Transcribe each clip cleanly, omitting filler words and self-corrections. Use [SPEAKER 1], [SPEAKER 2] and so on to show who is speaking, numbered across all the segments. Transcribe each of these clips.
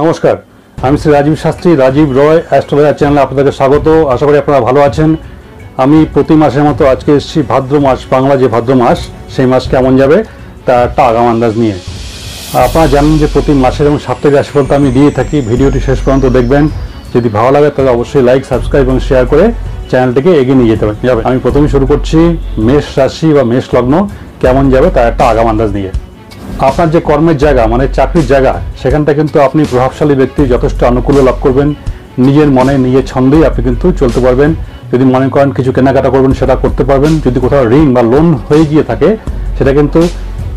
[SPEAKER 1] নমস্কার, আমি শ্রী রাজীব শাস্ত্রী, রাজীব রয় অ্যাস্ট্রোলজার চ্যানেলে আপনাদেরকে স্বাগত। আশা করি আপনারা ভালো আছেন। আমি প্রতি মাসের মতো আজকে এসেছি ভাদ্র মাস, বাংলা যে ভাদ্র মাস, সেই মাস কেমন যাবে তার একটা আগাম আন্দাজ নিয়ে। আপনারা জানেন যে প্রতি মাসের এবং সাপ্তাহিক রাশিফল আমি দিয়ে থাকি। ভিডিওটি শেষ পর্যন্ত দেখবেন। যদি ভালো লাগে তাহলে অবশ্যই লাইক, সাবস্ক্রাইব এবং শেয়ার করে চ্যানেলটিকে এগিয়ে নিয়ে যেতে যাবে। আমি প্রথমে শুরু করছি মেষ রাশি বা মেষ লগ্ন কেমন যাবে তার একটা আগাম আন্দাজ নিয়ে। আপনার যে কর্মের জায়গা মানে চাকরির জায়গা, সেখানটা কিন্তু আপনি প্রভাবশালী ব্যক্তি যথেষ্ট আনুকূল্য লাভ করবেন। নিজের মনে নিজের ছন্দেই আপনি কিন্তু চলতে পারবেন। যদি মনে করেন কিছু কেনাকাটা করবেন সেটা করতে পারবেন। যদি কোথাও ঋণ বা লোন হয়ে গিয়ে থাকে সেটা কিন্তু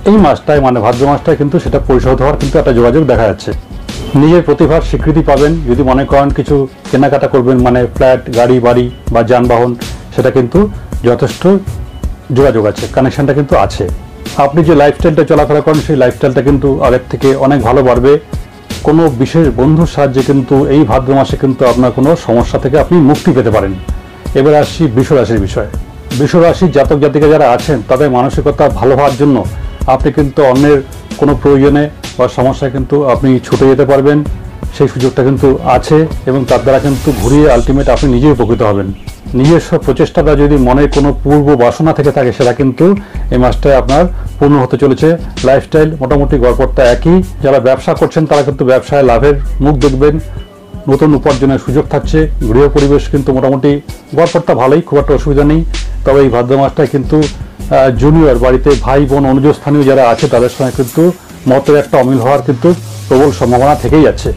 [SPEAKER 1] এই মাসটায় মানে ভাদ্র মাসটায় কিন্তু সেটা পরিশোধ হওয়ার কিন্তু একটা যোগাযোগ দেখা যাচ্ছে। নিজের প্রতিভার স্বীকৃতি পাবেন। যদি মনে করেন কিছু কেনাকাটা করবেন মানে ফ্ল্যাট, গাড়ি, বাড়ি বা যানবাহন, সেটা কিন্তু যথেষ্ট যোগাযোগ আছে, কানেকশনটা কিন্তু আছে। আপনি যে লাইফস্টাইলটা চলাফেরা করেন সেই লাইফস্টাইলটা কিন্তু আগের থেকে অনেক ভালো বাড়বে। কোনো বিশেষ বন্ধুর সাহায্যে কিন্তু এই ভাদ্র মাসে কিন্তু আপনার কোনো সমস্যা থেকে আপনি মুক্তি পেতে পারেন। এবার আসছি বৃষ রাশির বিষয়ে। বৃষ রাশির জাতক জাতিকা যারা আছেন তাদের মানসিকতা ভালো হওয়ার জন্য আপনি কিন্তু অন্যের কোনো প্রয়োজনে বা সমস্যায় কিন্তু আপনি ছুটে যেতে পারবেন। সেই সুযোগটা কিন্তু আছে এবং তার দ্বারা কিন্তু ঘুরিয়ে আলটিমেট আপনি নিজেই উপকৃত হবেন। নিজস্ব প্রচেষ্টাটা যদি মনে কোনো পূর্ব বাসনা থেকে থাকে সেটা কিন্তু এই মাসটায় আপনার পূর্ণ হতে চলেছে। লাইফস্টাইল মোটামুটি গড়পড়তা একই। যারা ব্যবসা করছেন তারা কিন্তু ব্যবসায় লাভের মুখ দেখবেন। নতুন উপার্জনের সুযোগ থাকছে। গৃহ পরিবেশ কিন্তু মোটামুটি গড়পড়তা ভালোই, খুব একটা অসুবিধা নেই। তবে এই ভাদ্র মাসটায় কিন্তু জুনিয়র বাড়িতে ভাই বোন অনুজস্থানীয় যারা আছে তাদের সঙ্গে কিন্তু মতের একটা অমিল হওয়ার কিন্তু প্রবল সম্ভাবনা থেকেই যাচ্ছে।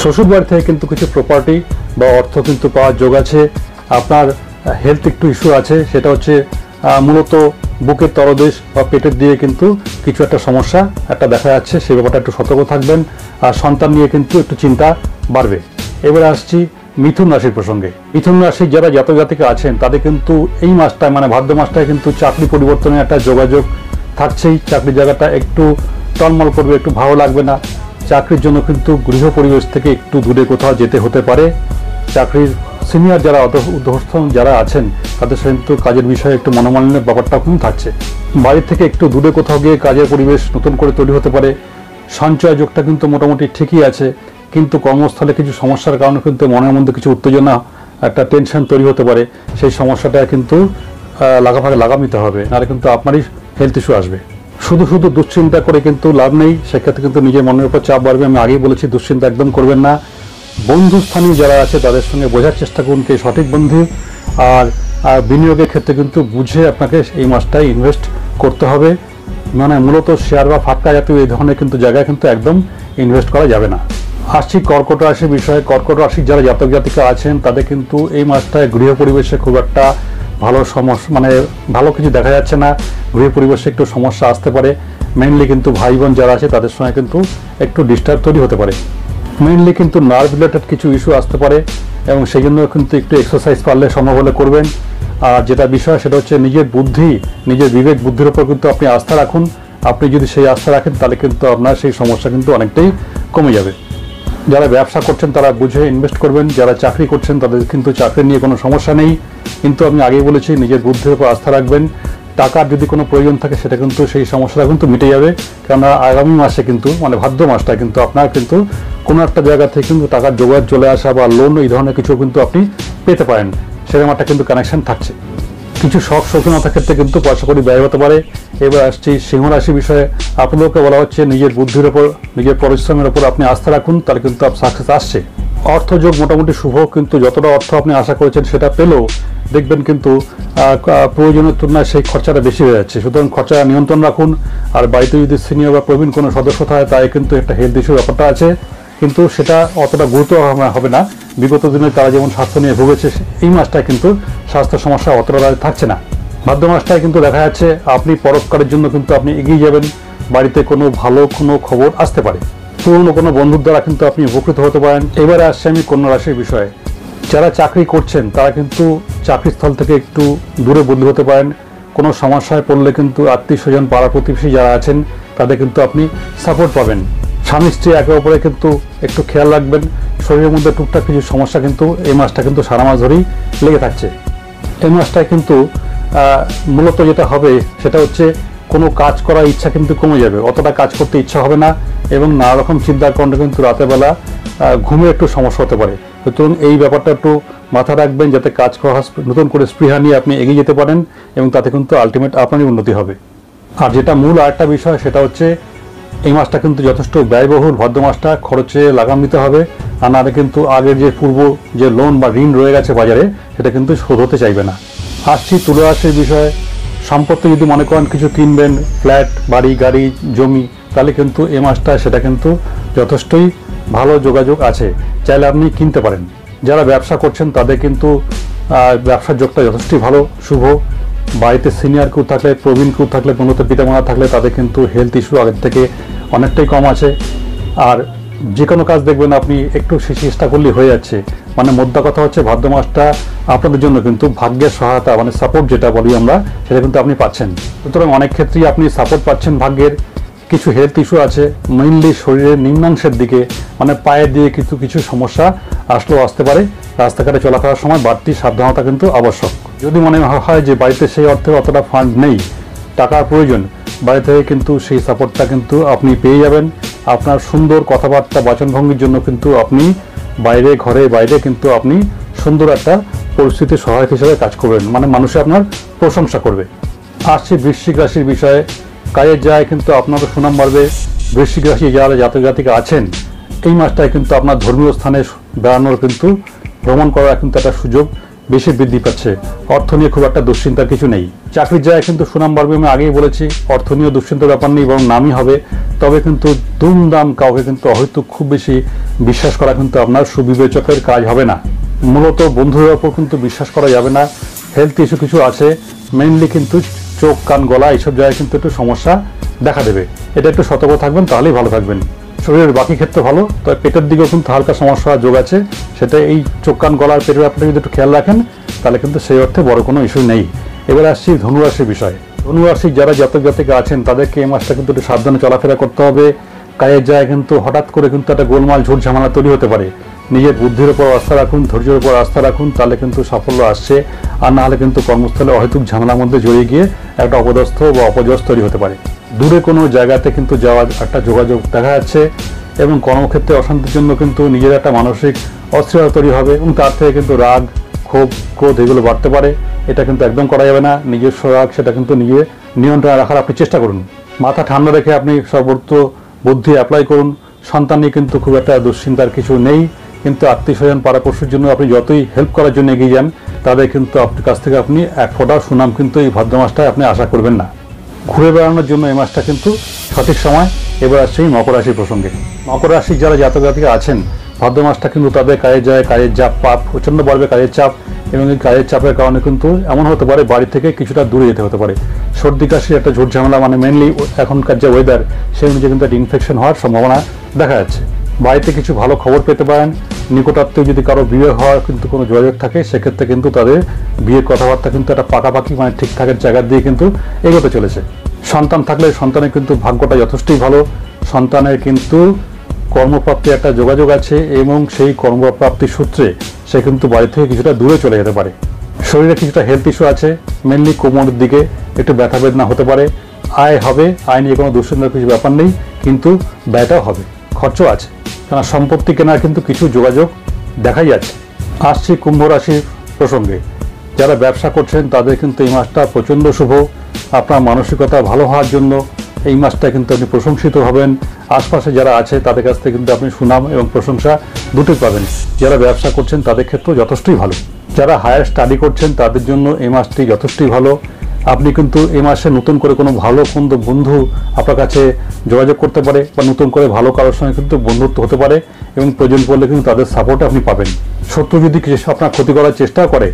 [SPEAKER 1] শ্বশুর বাড়ি থেকে কিন্তু কিছু প্রপার্টি বা অর্থ কিন্তু পাওয়ার যোগ আছে। আপনার হেলথ একটু ইস্যু আছে, সেটা হচ্ছে মূলত বুকের তলদেশ বা পেটের দিয়ে কিন্তু কিছু একটা সমস্যা একটা দেখা যাচ্ছে। সেই ব্যাপারটা একটু সতর্ক থাকবেন। আর সন্তান নিয়ে কিন্তু একটু চিন্তা বাড়বে। এবারে আসছি মিথুন রাশির প্রসঙ্গে। মিথুন রাশির যারা জাতক জাতিকা আছেন তাদের কিন্তু এই মাসটায় মানে ভাদ্র মাসটায় কিন্তু চাকরি পরিবর্তনের একটা যোগাযোগ থাকছেই। চাকরির জায়গাটা একটু টলমল করবে, একটু ভালো লাগবে না। চাকরির জন্য কিন্তু গৃহ পরিবেশ থেকে একটু দূরে কোথাও যেতে হতে পারে। চাকরির সিনিয়র যারা ঊর্ধ্বতন যারা আছেন তাদের সাথে কিন্তু কাজের বিষয়ে একটু মনোমালিন্যের ব্যাপারটাও কিন্তু থাকছে। বাড়ি থেকে একটু দূরে কোথাও গিয়ে কাজের পরিবেশ নতুন করে তৈরি হতে পারে। সঞ্চয় যোগটা কিন্তু মোটামুটি ঠিকই আছে, কিন্তু কর্মস্থলে কিছু সমস্যার কারণে কিন্তু মনের মধ্যে কিছু উত্তেজনা, একটা টেনশন তৈরি হতে পারে। সেই সমস্যাটা কিন্তু লাগামিতে হবে, নাহলে কিন্তু আপনারই হেলথ ইস্যু আসবে। শুধু শুধু দুশ্চিন্তা করে কিন্তু লাভ নেই, সেক্ষেত্রে কিন্তু নিজের মনের উপর চাপ বাড়বে। আমি আগেই বলেছি দুশ্চিন্তা একদম করবেন না। বন্ধুস্থানীয় যারা আছে তাদের সঙ্গে বোঝার চেষ্টা করুন কে সঠিক বন্ধু। আর বিনিয়োগের ক্ষেত্রে কিন্তু বুঝে আপনাকে এই মাসটায় ইনভেস্ট করতে হবে। মানে মূলত শেয়ার বা ফাটকা জাতীয় এই ধরনের কিন্তু জায়গায় কিন্তু একদম ইনভেস্ট করা যাবে না। আসছি কর্কট রাশির বিষয়ে। কর্কট রাশির যারা জাতক জাতিকা আছেন তাদের কিন্তু এই মাসটায় গৃহ পরিবেশে খুব একটা ভালো সমস্যা মানে ভালো কিছু দেখা যাচ্ছে না। গৃহ পরিবেশে একটু সমস্যা আসতে পারে। মেইনলি কিন্তু ভাই বোন যারা আছে তাদের সঙ্গে কিন্তু একটু ডিস্টার্ব তৈরি হতে পারে। মেইনলি কিন্তু নার্ভ রিলেটেড কিছু ইস্যু আসতে পারে এবং সেই জন্য কিন্তু একটু এক্সারসাইজ পারলে সম্ভব হলে করবেন। আর যেটা বিষয় সেটা হচ্ছে নিজের বুদ্ধি, নিজের বিবেক বুদ্ধির উপর কিন্তু আপনি আস্থা রাখুন। আপনি যদি সেই আস্থা রাখেন তাহলে কিন্তু আপনার সেই সমস্যা কিন্তু অনেকটাই কমে যাবে। যারা ব্যবসা করছেন তারা বুঝে ইনভেস্ট করবেন। যারা চাকরি করছেন তাদের কিন্তু চাকরি নিয়ে কোনো সমস্যা নেই, কিন্তু আমি আগেই বলেছি নিজের বুদ্ধির উপর আস্থা রাখবেন। টাকার যদি কোনো প্রয়োজন থাকে সেটা কিন্তু সেই সমস্যাটা কিন্তু মিটে যাবে। কেননা আগামী মাসে কিন্তু মানে ভাদ্র মাসটা কিন্তু আপনার কিন্তু কোনো একটা জায়গা থেকে কিন্তু টাকার জোগাড় চলে আসা বা লোন এই ধরনের কিছু কিন্তু আপনি পেতে পারেন। সেরকম একটা কিন্তু কানেকশন থাকছে। কিছু শখ শৌখিনতার ক্ষেত্রে কিন্তু পয়সা কড়ি ব্যয় হতে পারে। এবার আসছি সিংহ রাশি বিষয়ে। আপনাদেরকে বলা হচ্ছে নিজের বুদ্ধির ওপর, নিজের পরিশ্রমের ওপর আপনি আস্থা রাখুন, তাহলে কিন্তু সাকসেস আসছে। অর্থযোগ মোটামুটি শুভ, কিন্তু যতটা অর্থ আপনি আশা করেছেন সেটা পেলেও দেখবেন কিন্তু প্রয়োজনের তুলনায় সেই খরচাটা বেশি হয়ে যাচ্ছে। সুতরাং খরচা নিয়ন্ত্রণ রাখুন। আর বাড়িতে যদি সিনিয়র বা প্রবীণ কোনো সদস্য থাকে তাই কিন্তু একটা হেলথ ইস্যুর ব্যাপারটা আছে, কিন্তু সেটা অতটা গুরুত্ব হবে না। বিগত দিনে তারা যেমন স্বাস্থ্য নিয়ে ভুগেছে এই মাসটায় কিন্তু স্বাস্থ্য সমস্যা অতটা থাকছে না। ভাদ্র মাসটায় কিন্তু দেখা যাচ্ছে আপনি পরোপকারের জন্য কিন্তু আপনি এগিয়ে যাবেন। বাড়িতে কোনো ভালো কোনো খবর আসতে পারে। পুরনো কোনো বন্ধুর দ্বারা কিন্তু আপনি উপকৃত হতে পারেন। এবারে আসছে আমি কন্যা রাশির বিষয়ে। যারা চাকরি করছেন তারা কিন্তু চাকরিস্থল থেকে একটু দূরে বদলি হতে পারেন। কোনো সমস্যায় পড়লে কিন্তু আত্মীয় স্বজন পাড়া প্রতিবেশী যারা আছেন তাদের কিন্তু আপনি সাপোর্ট পাবেন। স্বামী স্ত্রী একে অপরে কিন্তু একটু খেয়াল রাখবেন। শরীরের মধ্যে টুকটাক কিছু সমস্যা কিন্তু এই মাসটা কিন্তু সারা মাস ধরেই লেগে থাকছে। এই মাসটায় কিন্তু মূলত যেটা হবে সেটা হচ্ছে কোনো কাজ করার ইচ্ছা কিন্তু কমে যাবে, অতটা কাজ করতে ইচ্ছা হবে না এবং নানা রকম চিন্তার কারণে কিন্তু রাতের বেলা ঘুমের একটু সমস্যা হতে পারে। সুতরাং এই ব্যাপারটা একটু মাথা রাখবেন যাতে কাজ করা নতুন করে স্পৃহা নিয়ে আপনি এগিয়ে যেতে পারেন এবং তাতে কিন্তু আলটিমেট আপনারই উন্নতি হবে। আর যেটা মূল আরেকটা বিষয় সেটা হচ্ছে এই মাসটা কিন্তু যথেষ্ট ব্যয়বহুল, ভাদ্র মাসটা খরচে লাগাম দিতে হবে, আর নাহলে কিন্তু আগের যে পূর্ব যে লোন বা ঋণ রয়ে গেছে বাজারে সেটা কিন্তু শোধ হতে চাইবে না। আসছি তুলা রাশির বিষয়ে। সম্পত্তি যদি মনে করেন কিছু কিনবেন, ফ্ল্যাট, বাড়ি, গাড়ি, জমি, তাহলে কিন্তু এই মাসটা সেটা কিন্তু যথেষ্টই ভালো যোগাযোগ আছে, চাইলে আপনি কিনতে পারেন। যারা ব্যবসা করছেন তাদের কিন্তু ব্যবসার যোগটা যথেষ্টই ভালো, শুভ। বাড়িতে সিনিয়র কেউ থাকলে, প্রবীণ কেউ থাকলে, উন্নত পিতামাতা থাকলে তাদের কিন্তু হেলথ ইস্যু আগের থেকে অনেকটাই কম আছে। আর যে কোনো কাজ দেখবেন আপনি একটু চেষ্টা করলেই হয়ে যাচ্ছে। মানে মোদ্দা কথা হচ্ছে ভাদ্র মাসটা আপনাদের জন্য কিন্তু ভাগ্যের সহায়তা, মানে সাপোর্ট যেটা বলি আমরা, সেটা কিন্তু আপনি পাচ্ছেন। সুতরাং অনেক ক্ষেত্রেই আপনি সাপোর্ট পাচ্ছেন ভাগ্যের। কিছু হেলথ ইস্যু আছে, মেইনলি শরীরের নিম্নাংশের দিকে, মানে পায়ের দিয়ে কিছু কিছু সমস্যা আসলেও আসতে পারে। রাস্তাঘাটে চলাফেরার সময় বাড়তি সাবধানতা কিন্তু আবশ্যক। যদি মনে হয় যে বাড়িতে সেই অর্থের অতটা ফান্ড নেই, টাকার প্রয়োজন, বাড়ি থেকে কিন্তু সেই সাপোর্টটা কিন্তু আপনি পেয়ে যাবেন। আপনার সুন্দর কথাবার্তা, বাচনভঙ্গির জন্য কিন্তু আপনি বাইরে, ঘরে, বাইরে কিন্তু আপনি সুন্দর একটা পরিস্থিতির সহায়ক হিসেবে কাজ করবেন, মানে মানুষে আপনার প্রশংসা করবে। আসছে বৃশ্চিক রাশির বিষয়ে। কাজের জায়গায় কিন্তু আপনারও সুনাম বাড়বে। বৃশ্চিক রাশি যারা জাতক জাতিকা আছেন, এই মাসটায় কিন্তু আপনার ধর্মীয় স্থানে বেড়ানোর কিন্তু, ভ্রমণ করার কিন্তু একটা সুযোগ বেশি বৃদ্ধি পাচ্ছে। অর্থ নিয়ে খুব একটা দুশ্চিন্তার কিছু নেই। চাকরির জায়গায় কিন্তু সুনাম বাড়বে, আমি আগেই বলেছি। অর্থ নিয়ে দুশ্চিন্তার ব্যাপার নেই, বরং নামই হবে। তবে কিন্তু দুমদাম কাউকে কিন্তু হয়তো খুব বেশি বিশ্বাস করা কিন্তু আপনার সুবিবেচকের কাজ হবে না। মূলত বন্ধুদের ওপর কিন্তু বিশ্বাস করা যাবে না। হেলথ ইস্যু কিছু আছে, মেইনলি কিন্তু চোখ, কান, গলা এইসব জায়গায় কিন্তু একটু সমস্যা দেখা দেবে। এটা একটু সতর্ক থাকবেন, তাহলেই ভালো থাকবেন। শরীরের বাকি ক্ষেত্রে ভালো, তবে পেটের দিকেও কিন্তু হালকা সমস্যা যোগ আছে। সেটা এই চোখ, কান, গলার, পেটের ব্যাপারটা যদি একটু খেয়াল রাখেন তাহলে কিন্তু সেই অর্থে বড় কোনো ইস্যু নেই। এবার আসছি ধনুরাশির বিষয়ে। ধনুরাশির যারা জাতক জাতিকা আছেন তাদেরকে এই মাসটা কিন্তু একটু সাবধানে চলাফেরা করতে হবে। কাজের জায়গায় কিন্তু হঠাৎ করে কিন্তু একটা গোলমাল, ঝুট ঝামেলা তৈরি হতে পারে। নিজের বুদ্ধির উপর আস্থা রাখুন, ধৈর্যের উপর আস্থা রাখুন, তাহলে কিন্তু সাফল্য আসছে। আর না হলে কিন্তু কর্মস্থলে অহেতুক ঝামেলার মধ্যে জড়িয়ে গিয়ে একটা অপদস্থ বা অপযশ তৈরি হতে পারে। দূরে কোনো জায়গাতে কিন্তু যাওয়ার একটা যোগাযোগ দেখা যাচ্ছে এবং কর্মক্ষেত্রে অশান্তির জন্য কিন্তু নিজের একটা মানসিক অস্থিরতা তৈরি হবে এবং তার থেকে কিন্তু রাগ, ক্ষোভ, ক্রোধ এগুলো বাড়তে পারে। এটা কিন্তু একদম করা যাবে না। নিজস্ব রাগ সেটা কিন্তু নিজে নিয়ন্ত্রণে রাখার আপনি চেষ্টা করুন। মাথা ঠান্ডা রেখে আপনি সর্বোচ্চ বুদ্ধি অ্যাপ্লাই করুন। সন্তান নিয়ে কিন্তু খুব একটা দুশ্চিন্তার কিছু নেই, কিন্তু আত্মীয় স্বজন, পাড়াপড়শির জন্য আপনি যতই হেল্প করার জন্য এগিয়ে যান, তাদের কিন্তু আপনার কাছ থেকে আপনি এক ফোঁটা সুনাম কিন্তু এই ভাদ্র মাসটায় আপনি আশা করবেন না। ঘুরে বেড়ানোর জন্য এই মাসটা কিন্তু সঠিক সময়। এবার আসছে মকর রাশির প্রসঙ্গে। মকর রাশির যারা জাতক জাতিকা আছেন, ভাদ্র মাসটা কিন্তু তাদের কাজের জায়গায় কাজের চাপ, প্রচণ্ড বাড়বে কাজের চাপ, এবং এই কাজের চাপের কারণে কিন্তু এমন হতে পারে বাড়ি থেকে কিছুটা দূরে যেতে হতে পারে। সর্দি কাশি একটা ঝুট ঝামেলা, মানে মেনলি এখনকার যে ওয়েদার সেই অনুযায়ী কিন্তু একটা ইনফেকশন হওয়ার সম্ভাবনা দেখা যাচ্ছে। বাড়িতে কিছু ভালো খবর পেতে পারেন। নিকটাত্মীয় যদি কারো বিয়ে হওয়ার কিন্তু কোনো যোগাযোগ থাকে, সেক্ষেত্রে কিন্তু তাদের বিয়ের কথাবার্তা কিন্তু একটা পাকাপাকি, মানে ঠিকঠাকের জায়গা দিয়ে কিন্তু এগোতে চলেছে। সন্তান থাকলে সন্তানের কিন্তু ভাগ্যটা যথেষ্টই ভালো। সন্তানের কিন্তু কর্মপ্রাপ্তির একটা যোগাযোগ আছে এবং সেই কর্মপ্রাপ্তির সূত্রে সে কিন্তু বাড়ি থেকে কিছুটা দূরে চলে যেতে পারে। শরীরে কিছুটা হেলথ ইস্যু আছে, মেনলি কোমরের দিকে একটু ব্যথা বেদনা হতে পারে। আয় হবে, আয় নিয়ে কোনো দুশ্চিন্তার কিছু ব্যাপার নেই, কিন্তু ব্যয়টাও হবে, খরচও আছে। কেন সম্পত্তি কেনার কিন্তু কিছু যোগাযোগ দেখাই যাচ্ছে। আসছি কুম্ভ রাশির প্রসঙ্গে। যারা ব্যবসা করছেন তাদের কিন্তু এই মাসটা প্রচণ্ড শুভ। আপনার মানসিকতা ভালো হওয়ার জন্য এই মাসটা কিন্তু আপনি প্রশংসিত হবেন। আশপাশে যারা আছে তাদের কাছ থেকে কিন্তু আপনি সুনাম এবং প্রশংসা দুটোই পাবেন। যারা ব্যবসা করছেন তাদের ক্ষেত্রেও যথেষ্টই ভালো। যারা হায়ার স্টাডি করছেন তাদের জন্য এই মাসটি যথেষ্টই ভালো। আপনি কিন্তু এই মাসে নতুন করে কোনো ভালো বন্ধু আপনার কাছে যোগাযোগ করতে পারে, বা নতুন করে ভালো কারোর সঙ্গে কিন্তু বন্ধুত্ব হতে পারে, এবং প্রয়োজন পড়লে কিন্তু তাদের সাপোর্ট আপনি পাবেন। শত্রু যদি কিছু আপনার ক্ষতি করার চেষ্টা করে,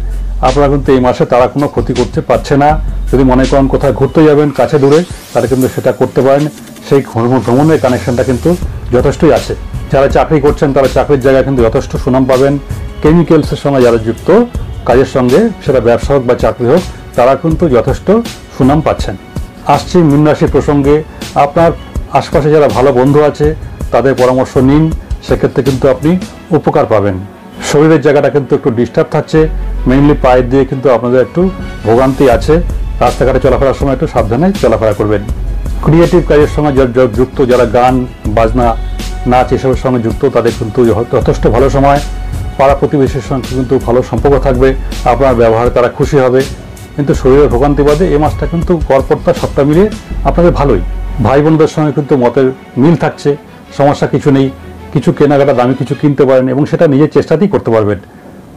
[SPEAKER 1] আপনারা কিন্তু এই মাসে তারা কোনো ক্ষতি করতে পারছে না। যদি মনে করেন কোথায় ঘুরতে যাবেন কাছে দূরে, তাহলে কিন্তু সেটা করতে পারেন। সেই ভ্রমণের কানেকশনটা কিন্তু যথেষ্টই আছে। যারা চাকরি করছেন তারা চাকরির জায়গায় কিন্তু যথেষ্ট সুনাম পাবেন। কেমিক্যালসের সঙ্গে যারা যুক্ত কাজের সঙ্গে, সেটা ব্যবসা হোক বা চাকরি হোক, তারা কিন্তু যথেষ্ট সুনাম পাচ্ছেন। আসছি মীন রাশির প্রসঙ্গে। আপনার আশপাশে যারা ভালো বন্ধু আছে তাদের পরামর্শ নিন, সেক্ষেত্রে কিন্তু আপনি উপকার পাবেন। শরীরের জায়গাটা কিন্তু একটু ডিস্টার্ব থাকছে, মেইনলি পায়ের দিয়ে কিন্তু আপনাদের একটু ভোগান্তি আছে। রাস্তাঘাটে চলাফেরার সময় একটু সাবধানে চলাফেরা করবেন। ক্রিয়েটিভ কাজের সঙ্গে যুক্ত যারা গান বাজনা নাচ এসবের সঙ্গে যুক্ত তাদের কিন্তু যথেষ্ট ভালো সময়। পাড়া প্রতিবেশীর সঙ্গে কিন্তু ভালো সম্পর্ক থাকবে, আপনার ব্যবহার তারা খুশি হবে। কিন্তু শরীরের ভোগান্তি বাদে এই মাসটা কিন্তু গড়পড়তা সবটা মিলিয়ে আপনাদের ভালোই। ভাই বোনদের সঙ্গে কিন্তু মতের মিল থাকছে, সমস্যা কিছু নেই। কিছু কেনাকাটা দামি কিছু কিনতে পারেন এবং সেটা নিজের চেষ্টাতেই করতে পারবেন।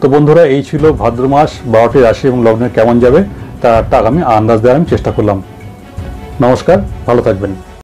[SPEAKER 1] তো বন্ধুরা, এই ছিল ভাদ্র মাস 12টি রাশি এবং লগ্নে কেমন যাবে তার একটা আগামী আন্দাজ দেওয়ার আমি চেষ্টা করলাম। নমস্কার, ভালো থাকবেন।